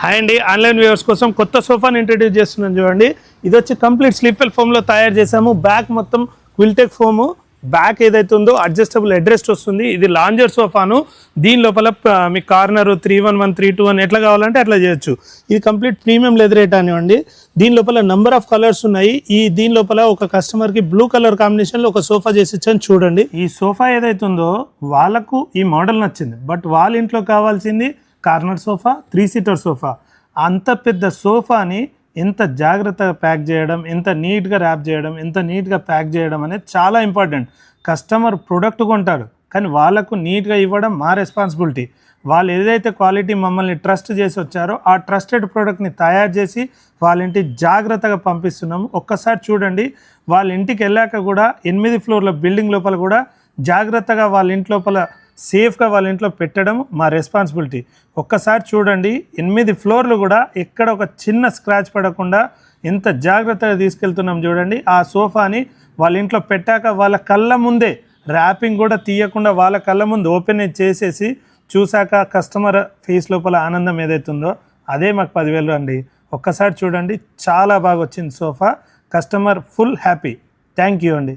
Hi అండి, online viewers కోసం కొత్త సోఫాని ఇంట్రడ్యూస్ చేస్తున్నాను చూడండి. ఇది వచ్చి కంప్లీట్ స్లీపర్ ఫోమ్లో తయారు చేసాము. బ్యాక్ మొత్తం క్విల్టెక్ ఫోము, బ్యాక్ ఏదైతే ఉందో అడ్జస్టబుల్ హెడ్రెస్ట్ వస్తుంది. ఇది లాంజర్ సోఫాను. దీని లోపల మీ కార్నర్ 311 321 ఎట్లా కావాలంటే అట్లా చేయొచ్చు. ఇది కంప్లీట్ ప్రీమియం లెదర్ అనివ్వండి. దీని లోపల నెంబర్ ఆఫ్ కలర్స్ ఉన్నాయి. దీని లోపల ఒక కస్టమర్కి బ్లూ కలర్ కాంబినేషన్లో ఒక సోఫా చేసి ఇచ్చాను చూడండి. ఈ సోఫా ఏదైతే ఉందో వాళ్ళకు ఈ మోడల్ నచ్చింది, బట్ వాళ్ళ ఇంట్లో కావాల్సింది కార్నర్ సోఫా, 3 సీటర్ సోఫా. అంత పెద్ద సోఫాని ఎంత జాగ్రత్తగా ప్యాక్ చేయడం, ఎంత నీట్గా ర్యాప్ చేయడం, ఎంత నీట్గా ప్యాక్ చేయడం అనేది చాలా ఇంపార్టెంట్. కస్టమర్ ప్రొడక్ట్ కొంటారు, కానీ వాళ్ళకు నీట్గా ఇవ్వడం మా రెస్పాన్సిబిలిటీ. వాళ్ళు ఏదైతే క్వాలిటీ మమ్మల్ని ట్రస్ట్ చేసి వచ్చారో ఆ ట్రస్టెడ్ ప్రోడక్ట్ని తయారు చేసి వాళ్ళ ఇంటికి జాగ్రత్తగా పంపిస్తున్నాము. ఒక్కసారి చూడండి. వాళ్ళ ఇంటికి వెళ్ళాక కూడా 8 ఫ్లోర్ల బిల్డింగ్ లోపల కూడా జాగ్రత్తగా వాళ్ళ ఇంటి లోపల సేఫ్గా వాళ్ళ ఇంట్లో పెట్టడం మా రెస్పాన్సిబిలిటీ. ఒక్కసారి చూడండి. 8 ఫ్లోర్లు కూడా ఎక్కడ ఒక చిన్న స్క్రాచ్ పడకుండా ఎంత జాగ్రత్తగా తీసుకెళ్తున్నాం చూడండి. ఆ సోఫాని వాళ్ళ ఇంట్లో పెట్టాక వాళ్ళ కళ్ళ ముందే ర్యాపింగ్ కూడా తీయకుండా వాళ్ళ కళ్ళ ముందు ఓపెన్ చేసేసి చూశాక కస్టమర్ ఫేస్ లోపల ఆనందం ఏదైతుందో అదే మాకు 10,000 అండి. ఒక్కసారి చూడండి, చాలా బాగా వచ్చింది sofa. Customer full happy. Thank you అండి.